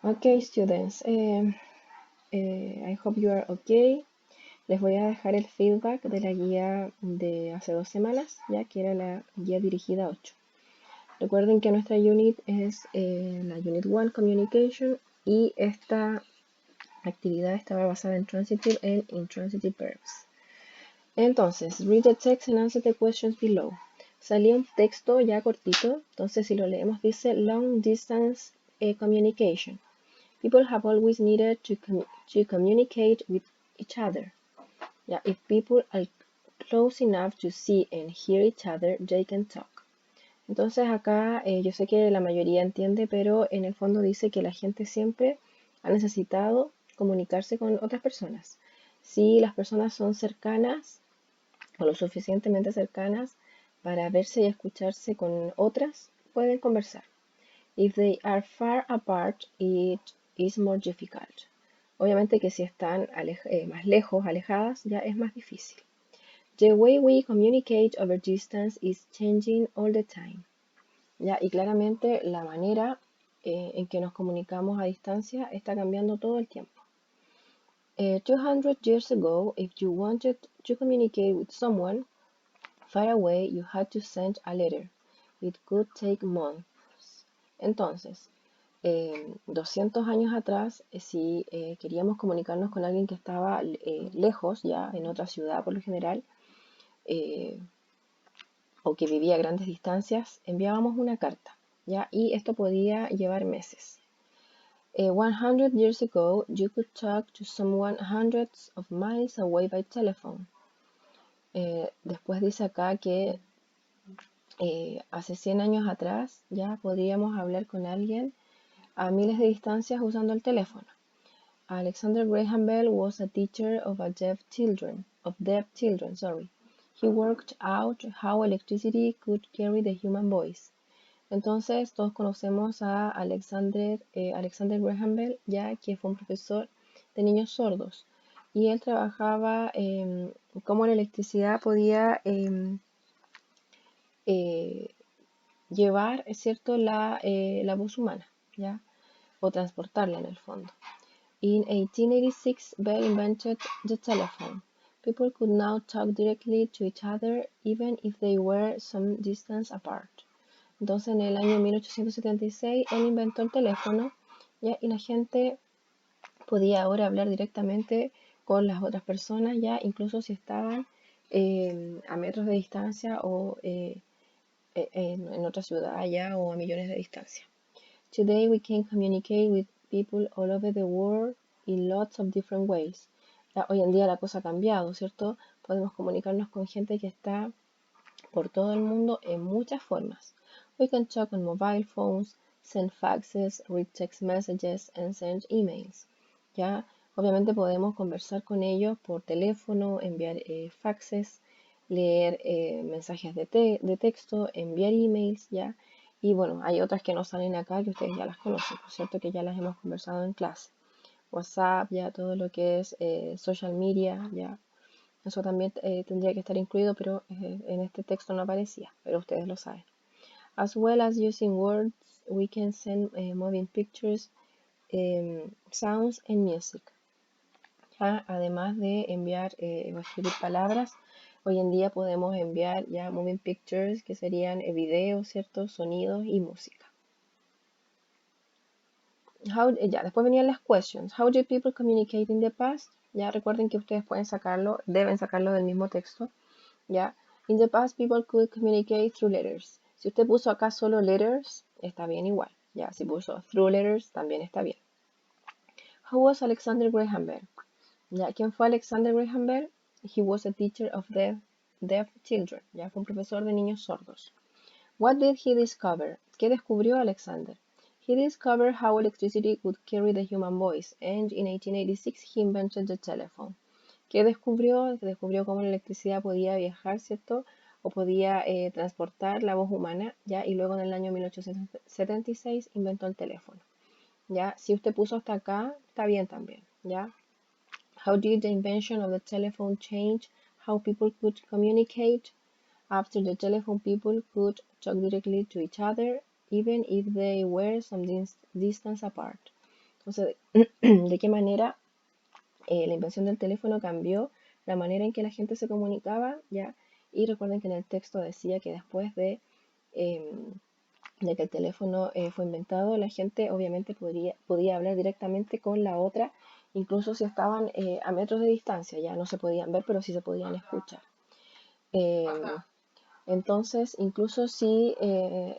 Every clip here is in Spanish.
Okay, students, I hope you are okay. Les voy a dejar el feedback de la guía de hace 2 semanas, ya que era la guía dirigida a 8. Recuerden que nuestra unit es la Unit 1 Communication y esta actividad estaba basada en transitive and intransitive verbs. Entonces, read the text and answer the questions below. Salía un texto ya cortito, entonces si lo leemos dice long distance communication. People have always needed to communicate with each other. Yeah, if people are close enough to see and hear each other, they can talk. Entonces acá yo sé que la mayoría entiende, pero en el fondo dice que la gente siempre ha necesitado comunicarse con otras personas. Si las personas son cercanas o lo suficientemente cercanas para verse y escucharse con otras, pueden conversar. If they are far apart, it is more difficult. Obviamente que si están más lejos, alejadas, ya es más difícil. The way we communicate over distance is changing all the time. Ya, y claramente la manera en que nos comunicamos a distancia está cambiando todo el tiempo. 200 years ago, if you wanted to communicate with someone far away, you had to send a letter. It could take months. Entonces, 200 años atrás, si queríamos comunicarnos con alguien que estaba lejos, ya en otra ciudad por lo general, o que vivía a grandes distancias, enviábamos una carta, ya, y esto podía llevar meses. 100 years ago, you could talk to someone hundreds of miles away by telephone. Después dice acá que hace 100 años atrás ya podríamos hablar con alguien a miles de distancias usando el teléfono. Alexander Graham Bell was a teacher of deaf children. He worked out how electricity could carry the human voice. Entonces, todos conocemos a Alexander Graham Bell, ya que fue un profesor de niños sordos. Y él trabajaba cómo la electricidad podía llevar, es cierto, la voz humana, ¿ya? O transportarla en el fondo. In 1886, Bell invented the telephone. People could now talk directly to each other even if they were some distance apart. Entonces, en el año 1876, él inventó el teléfono, ¿ya? Y la gente podía ahora hablar directamente con las otras personas, ya incluso si estaban a metros de distancia o en otra ciudad ya o a millones de distancia. Today we can communicate with people all over the world in lots of different ways. Ya, hoy en día la cosa ha cambiado, ¿cierto? Podemos comunicarnos con gente que está por todo el mundo en muchas formas. We can talk on mobile phones, send faxes, read text messages, and send emails. Ya, obviamente podemos conversar con ellos por teléfono, enviar faxes, leer mensajes de texto, enviar emails, ya. Y bueno, hay otras que no salen acá que ustedes ya las conocen, por cierto que ya las hemos conversado en clase. WhatsApp, ya todo lo que es social media, ya. Eso también tendría que estar incluido, pero en este texto no aparecía, pero ustedes lo saben. As well as using words, we can send moving pictures, sounds and music. Ya, además de enviar o escribir palabras, hoy en día podemos enviar ya moving pictures, que serían videos, ¿cierto? Sonidos y música. Ya, después venían las questions. How did people communicate in the past? Ya recuerden que ustedes pueden sacarlo, deben sacarlo del mismo texto. Ya, in the past people could communicate through letters. Si usted puso acá solo letters, está bien igual. Ya, si puso through letters, también está bien. Who was Alexander Graham Bell? Ya, ¿quién fue Alexander Graham Bell? He was a teacher of deaf children. Ya, fue un profesor de niños sordos. What did he discover? ¿Qué descubrió Alexander? He discovered how electricity could carry the human voice, and in 1886 he invented the telephone. ¿Qué descubrió? Descubrió cómo la electricidad podía viajar, ¿cierto? O podía transportar la voz humana, ¿ya? Y luego en el año 1876 inventó el teléfono, ¿ya? Si usted puso hasta acá, está bien también, ¿ya? How did the invention of the telephone change how people could communicate? After the telephone, people could talk directly to each other, even if they were some distance apart. Entonces, ¿de qué manera la invención del teléfono cambió la manera en que la gente se comunicaba? ¿Ya? Y recuerden que en el texto decía que después em, de que el teléfono fue inventado, la gente obviamente podía hablar directamente con la otra, incluso si estaban a metros de distancia, ya no se podían ver, pero sí se podían escuchar. Em, entonces, incluso si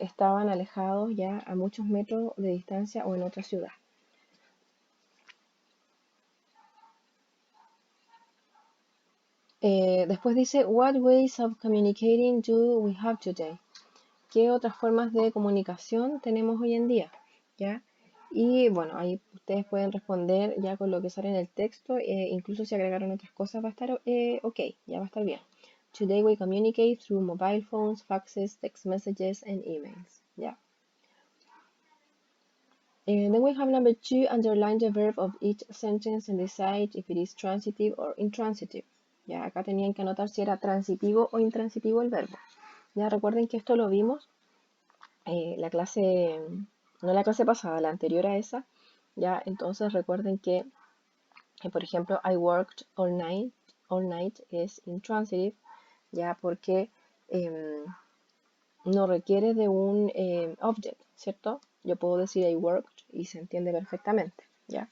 estaban alejados ya a muchos metros de distancia o en otra ciudad. Después dice, What ways of communicating do we have today? ¿Qué otras formas de comunicación tenemos hoy en día? ¿Ya? Y bueno, ahí ustedes pueden responder ya con lo que sale en el texto, incluso si agregaron otras cosas va a estar ok, ya va a estar bien. Today we communicate through mobile phones, faxes, text messages, and emails. ¿Ya? Then we have number 2, underline the verb of each sentence and decide if it is transitive or intransitive. Ya, acá tenían que anotar si era transitivo o intransitivo el verbo. Ya recuerden que esto lo vimos la clase, no la clase pasada, la anterior a esa. Ya, entonces recuerden que, por ejemplo, I worked all night es intransitive, ya porque em, no requiere de un object, ¿cierto? Yo puedo decir I worked y se entiende perfectamente, ¿ya?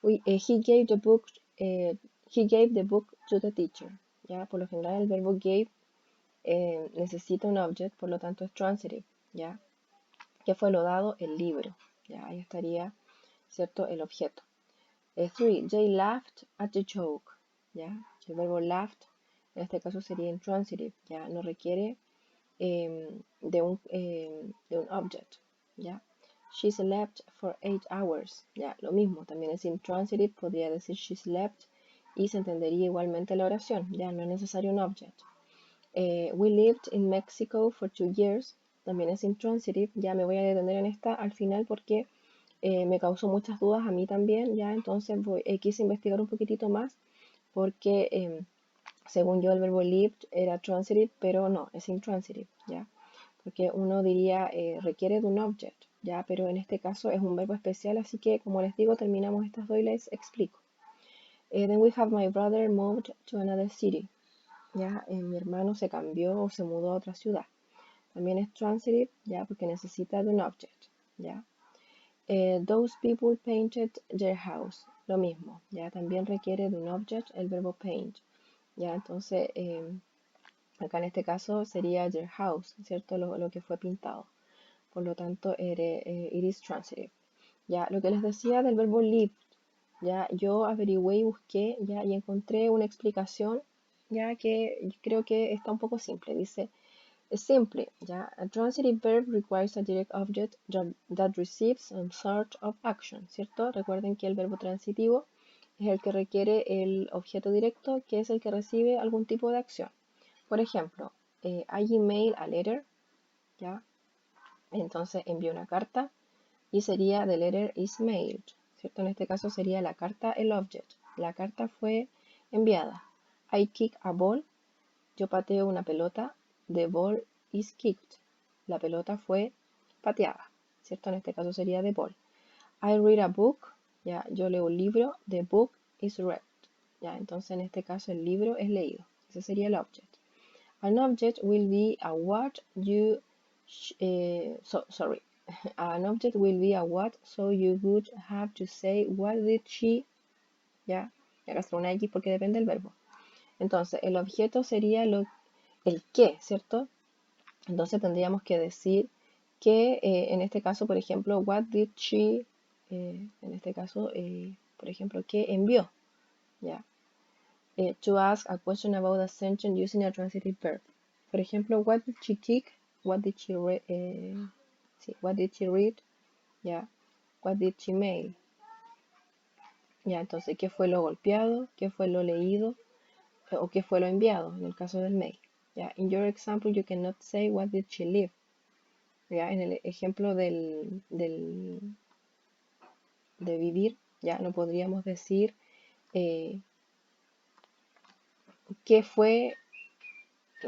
He gave the book, he gave the book to the teacher, ¿ya? Por lo general el verbo gave necesita un object, por lo tanto es transitive, ¿ya? Que fue lo dado el libro, ¿ya? Ahí estaría, ¿cierto? El objeto. 3. They laughed at the joke, ¿ya? El verbo laughed en este caso sería intransitive, ¿ya? No requiere de un object, ¿ya? She slept for 8 hours, ¿ya? Lo mismo, también es intransitive, podría decir she slept y se entendería igualmente la oración, ¿ya? No es necesario un object. We lived in Mexico for 2 years, también es intransitive, ya me voy a detener en esta al final porque me causó muchas dudas a mí también, ya entonces quise investigar un poquitito más porque según yo el verbo lived era transitive, pero no, es intransitive, ya, porque uno diría requiere de un object, ya, pero en este caso es un verbo especial, así que como les digo, terminamos estas dos y les explico. Then we have my brother moved to another city, ya, mi hermano se cambió o se mudó a otra ciudad. También es transitive, ya, porque necesita de un object, ya. Those people painted their house, lo mismo, ya, también requiere de un object el verbo paint, ya, entonces acá en este caso sería their house, ¿cierto? Lo que fue pintado, por lo tanto it is transitive, ya, lo que les decía del verbo live, ya, yo averigüé y busqué, ya, y encontré una explicación, ya, que creo que está un poco simple, dice, es simple, ¿ya? A transitive verb requires a direct object that receives some sort of action, ¿cierto? Recuerden que el verbo transitivo es el que requiere el objeto directo, que es el que recibe algún tipo de acción. Por ejemplo, I email a letter, ¿ya? Entonces envío una carta y sería the letter is mailed, ¿cierto? En este caso sería la carta el object. La carta fue enviada. I kick a ball, yo pateo una pelota. The ball is kicked. La pelota fue pateada, ¿cierto? En este caso sería the ball. I read a book. Ya, yo leo un libro. The book is read. Ya, entonces en este caso el libro es leído. Ese sería el object. An object will be a what you... sorry. An object will be a what, so you would have to say what did she... Ya, acá está una X porque depende del verbo. Entonces, el objeto sería el qué, ¿cierto? Entonces tendríamos que decir que en este caso, por ejemplo, what did she, en este caso, por ejemplo, ¿qué envió? ¿Ya? To ask a question about a sentence using a transitive verb. Por ejemplo, what did she kick? What did she read? Sí, what did she read? ¿Ya? What did she mail? ¿Ya? Entonces, ¿qué fue lo golpeado? ¿Qué fue lo leído? ¿O qué fue lo enviado? En el caso del mail. ¿Ya? In your example, you cannot say what did she leave. ¿Ya? En el ejemplo de vivir, ya no podríamos decir qué fue,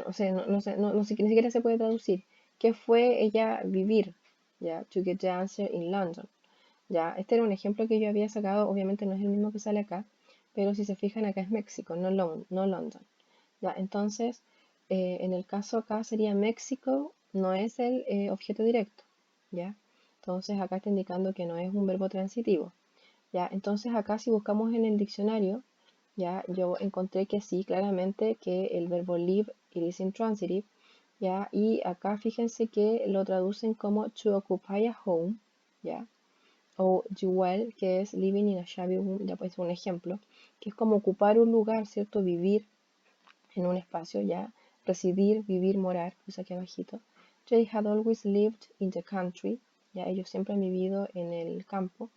o sea, ni siquiera se puede traducir, qué fue ella vivir, ya, to get the answer in London. Ya, este era un ejemplo que yo había sacado, obviamente no es el mismo que sale acá, pero si se fijan acá es México, no London. Ya, entonces, en el caso acá sería México, no es el objeto directo, ¿ya? Entonces acá está indicando que no es un verbo transitivo, ¿ya? Entonces acá si buscamos en el diccionario, ya, yo encontré que sí, claramente que el verbo live, it is intransitive, ¿ya? Y acá fíjense que lo traducen como to occupy a home, ¿ya? O dwell, que es living in a shabby home, ya pues un ejemplo, que es como ocupar un lugar, ¿cierto? Vivir en un espacio, ya, residir, vivir, morar, pues aquí abajito. They had always lived in the country, ya, ellos siempre han vivido en el campo.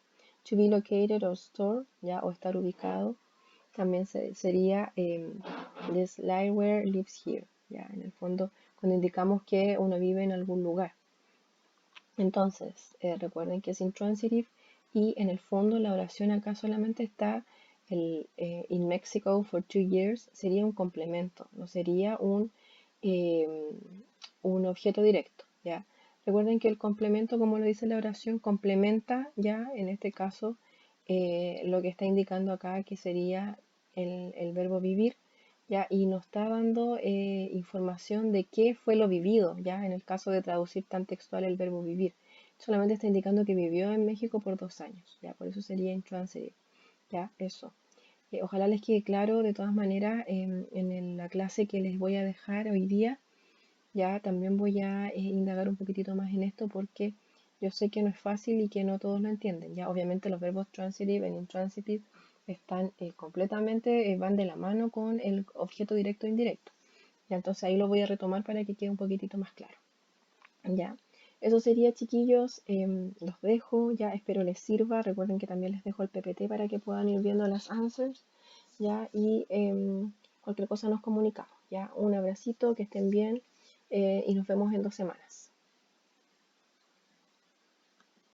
To be located or store, ya, o estar ubicado, también sería this library lives here, ya, en el fondo, cuando indicamos que uno vive en algún lugar. Entonces, recuerden que es intransitive y en el fondo la oración acá solamente está el in Mexico for 2 years, sería un complemento, no sería eh, un objeto directo, ¿ya? Recuerden que el complemento, como lo dice la oración, complementa ya en este caso lo que está indicando acá que sería el verbo vivir, ¿ya? Y nos está dando información de qué fue lo vivido, ¿ya? En el caso de traducir tan textual el verbo vivir. Solamente está indicando que vivió en México por 2 años, ¿ya? Por eso sería intransitive, ¿ya? Eso. Ojalá les quede claro, de todas maneras, en la clase que les voy a dejar hoy día, ya también voy a indagar un poquitito más en esto porque yo sé que no es fácil y que no todos lo entienden. Ya obviamente los verbos transitive e intransitive están completamente, van de la mano con el objeto directo e indirecto. Ya entonces ahí lo voy a retomar para que quede un poquitito más claro. Ya, eso sería chiquillos, los dejo, ya espero les sirva. Recuerden que también les dejo el PPT para que puedan ir viendo las answers, ya, y cualquier cosa nos comunicamos, ya. Un abracito, que estén bien y nos vemos en 2 semanas.